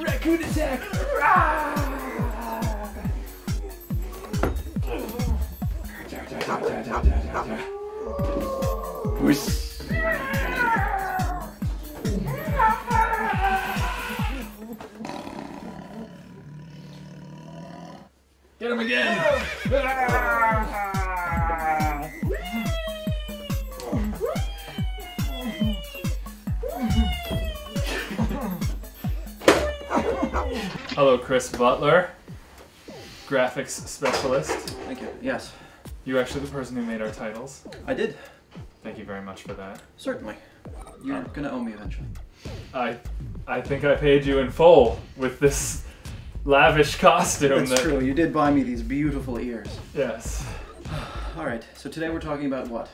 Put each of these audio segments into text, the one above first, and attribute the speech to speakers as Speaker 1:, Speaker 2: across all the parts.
Speaker 1: Raccoon attack! Get him again! Hello, Chris Butler, graphics specialist.
Speaker 2: Thank you. Yes.
Speaker 1: You're actually the person who made our titles.
Speaker 2: I did.
Speaker 1: Thank you very much for that.
Speaker 2: Certainly. You're gonna owe me eventually.
Speaker 1: I think I paid you in full with this lavish costume.
Speaker 2: That's true. You did buy me these beautiful ears.
Speaker 1: Yes.
Speaker 2: All right. So today we're talking about what?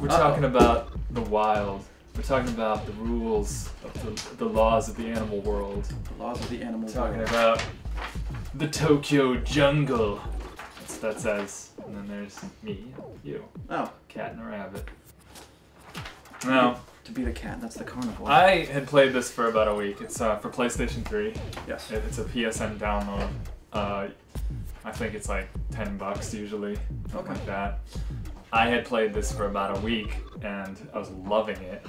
Speaker 1: We're talking about the wild. We're talking about the rules of the laws of the animal world.
Speaker 2: The laws of the animal world.
Speaker 1: Talking about the Tokyo jungle. That says, and then there's me, you.
Speaker 2: Oh.
Speaker 1: Cat and a rabbit. Now,
Speaker 2: to be the cat, that's the carnivore.
Speaker 1: I had played this for about a week. It's for PlayStation 3.
Speaker 2: Yes.
Speaker 1: It's a PSN download. I think it's like $10 usually, something like that. I had played this for about a week, and I was loving it.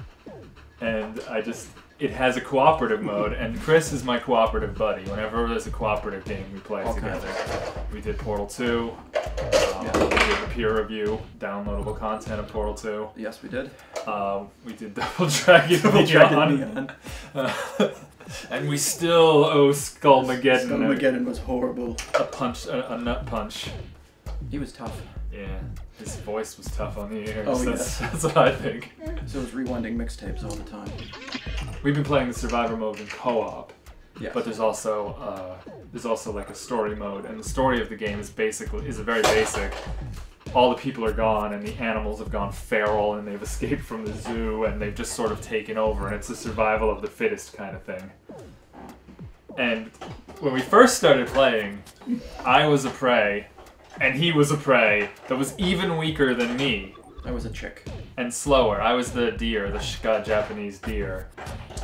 Speaker 1: And it has a cooperative mode, and Chris is my cooperative buddy. Whenever there's a cooperative game, we play together. We did Portal 2. We did a peer review, downloadable content of Portal 2.
Speaker 2: Yes, we did.
Speaker 1: We did Double Dragon Beyond. And we still owe Skullmageddon.
Speaker 2: Skullmageddon was horrible.
Speaker 1: A nut punch.
Speaker 2: He was tough.
Speaker 1: Yeah, his voice was tough on the ears.
Speaker 2: Oh,
Speaker 1: That's what I think.
Speaker 2: So it was rewinding mixtapes all the time.
Speaker 1: We've been playing the survivor mode in co-op,
Speaker 2: yes.
Speaker 1: But there's also like a story mode, and the story of the game is very basic. All the people are gone, and the animals have gone feral, and they've escaped from the zoo, and they've just sort of taken over, and it's a survival of the fittest kind of thing. And when we first started playing, I was a prey. And he was a prey that was even weaker than me.
Speaker 2: I was a chick.
Speaker 1: And slower. I was the deer, the Japanese deer.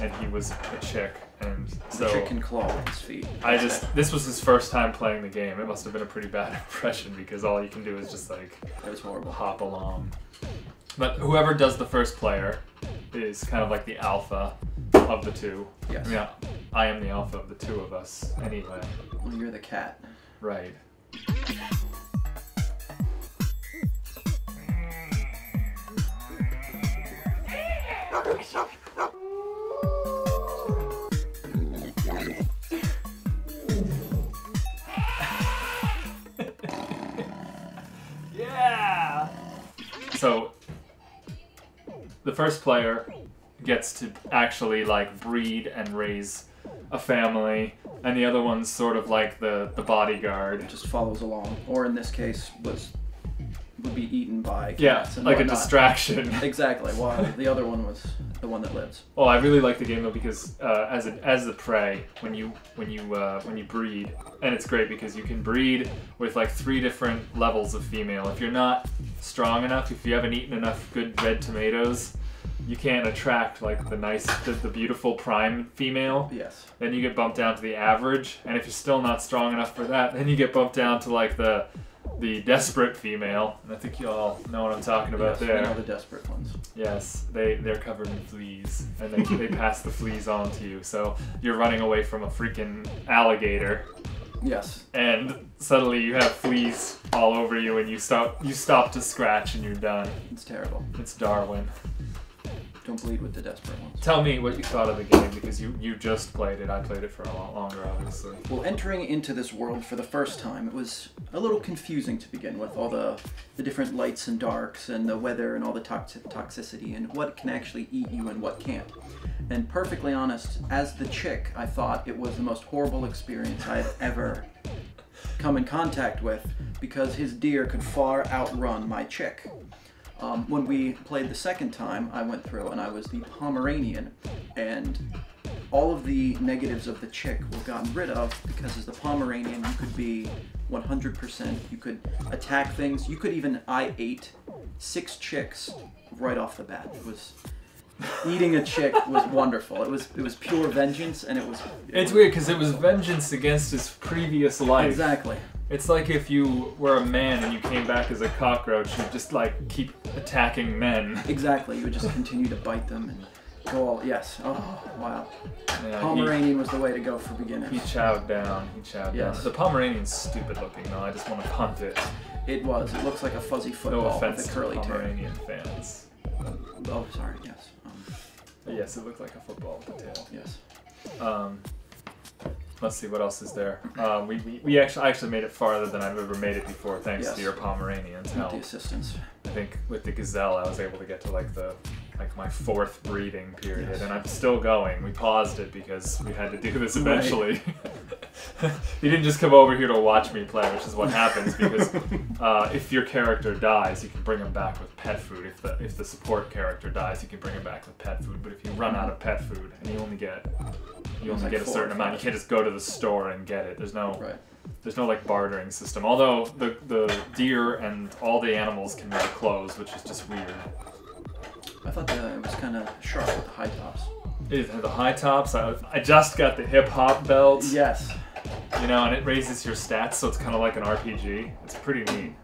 Speaker 1: And he was a chick. And so
Speaker 2: the chick can claw with his feet.
Speaker 1: This was his first time playing the game. It must have been a pretty bad impression because all you can do is just like
Speaker 2: it was horrible.
Speaker 1: Hop along. But whoever does the first player is kind of like the alpha of the two.
Speaker 2: Yes.
Speaker 1: Yeah, I am the alpha of the two of us anyway.
Speaker 2: Well, you're the cat.
Speaker 1: Right. Yeah! So, the first player gets to actually like breed and raise a family, and the other one's sort of like the bodyguard.
Speaker 2: It just follows along, or in this case would be eaten by cats.
Speaker 1: Yeah,
Speaker 2: and
Speaker 1: like
Speaker 2: whatnot.
Speaker 1: a distraction.
Speaker 2: Exactly. While the other one was the one that lives.
Speaker 1: Well, I really like the game though because as the prey, when you breed, and it's great because you can breed with like 3 different levels of female. If you're not strong enough, if you haven't eaten enough good red tomatoes, you can't attract like the beautiful prime female.
Speaker 2: Yes.
Speaker 1: Then you get bumped down to the average, and if you're still not strong enough for that, then you get bumped down to like the desperate female. And I think you all know what I'm talking about there.
Speaker 2: We know the desperate ones.
Speaker 1: Yes, they're covered in fleas, and they pass the fleas on to you. So you're running away from a freaking alligator.
Speaker 2: Yes.
Speaker 1: And suddenly you have fleas all over you, and you stop to scratch, and you're done.
Speaker 2: It's terrible.
Speaker 1: It's Darwin.
Speaker 2: Don't bleed with the desperate ones.
Speaker 1: Tell me what you thought of the game, because you just played it. I played it for a lot longer, obviously.
Speaker 2: Well, entering into this world for the first time, it was a little confusing to begin with. All the different lights and darks, and the weather, and all the toxicity, and what can actually eat you and what can't. And perfectly honest, as the chick, I thought it was the most horrible experience I had ever come in contact with, because his deer could far outrun my chick. When we played the second time, I went through and I was the Pomeranian, and all of the negatives of the chick were gotten rid of because as the Pomeranian, you could be 100%. You could attack things. You could even I ate 6 chicks right off the bat. It was eating a chick was wonderful. It was pure vengeance, and
Speaker 1: It's weird because it was vengeance against his previous life.
Speaker 2: Exactly.
Speaker 1: It's like if you were a man and you came back as a cockroach, you'd just like keep attacking men.
Speaker 2: Exactly. You would just continue to bite them and go all yes. Oh wow.
Speaker 1: Yeah,
Speaker 2: Pomeranian was the way to go for beginners.
Speaker 1: He chowed down.
Speaker 2: Yes.
Speaker 1: down. The Pomeranian's stupid looking though. I just want to punt it.
Speaker 2: It was. It looks like a fuzzy football
Speaker 1: No offense
Speaker 2: with a
Speaker 1: to
Speaker 2: curly tail.
Speaker 1: Pomeranian fans.
Speaker 2: Oh, sorry. Yes.
Speaker 1: Yes, it looked like a football with a tail.
Speaker 2: Yes.
Speaker 1: Let's see what else is there. I actually made it farther than I've ever made it before, thanks to your Pomeranians.
Speaker 2: With the assistance.
Speaker 1: I think with the gazelle, I was able to get to like my 4th breeding period, and I'm still going. We paused it because we had to do this eventually. Right. He didn't just come over here to watch me play, which is what happens because if your character dies, you can bring him back with pet food. If the support character dies, you can bring him back with pet food. But if you run out of pet food and you only get a certain amount, you can't just go to the store and get it. There's no like bartering system. Although the deer and all the animals can wear clothes, which is just weird.
Speaker 2: I thought it was kind of sharp with the high tops.
Speaker 1: It had the high tops. I just got the hip hop belt.
Speaker 2: Yes.
Speaker 1: You know, and it raises your stats, so it's kind of like an RPG. It's pretty neat.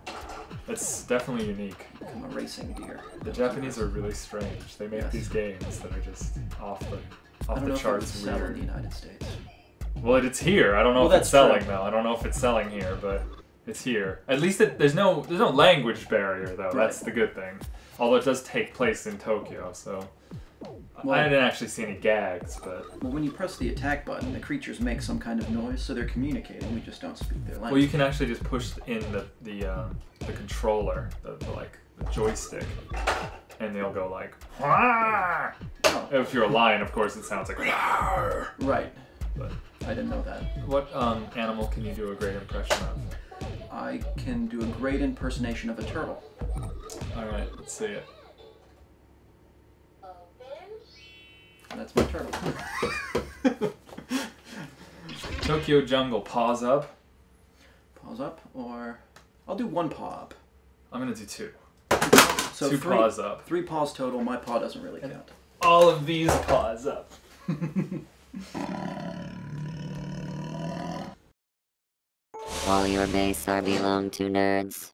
Speaker 1: It's definitely unique.
Speaker 2: Become a racing deer.
Speaker 1: The Japanese are really strange. They make these games that are just off the charts
Speaker 2: weird.
Speaker 1: weird.
Speaker 2: In the United States.
Speaker 1: Well, it's here. I don't know if it's selling though. I don't know if it's selling here, but it's here. At least there's no language barrier though. Right. That's the good thing. Although it does take place in Tokyo, so I didn't actually see any gags. But
Speaker 2: when you press the attack button, the creatures make some kind of noise, so they're communicating. We just don't speak their language.
Speaker 1: Well, you can actually just push in the controller, the joystick, and they'll go like. Oh. If you're a lion, of course, it sounds like.
Speaker 2: Right.
Speaker 1: But
Speaker 2: I didn't know that.
Speaker 1: What animal can you do a great impression of?
Speaker 2: I can do a great impersonation of a turtle.
Speaker 1: Alright, let's see it.
Speaker 2: That's my turtle.
Speaker 1: Tokyo Jungle, paws up.
Speaker 2: Paws up, or I'll do 1 paw up.
Speaker 1: I'm gonna do 2.
Speaker 2: So
Speaker 1: 2 paws up.
Speaker 2: 3 paws total. My paw doesn't really count.
Speaker 1: All of these paws up.
Speaker 3: All your base are belong to nerds.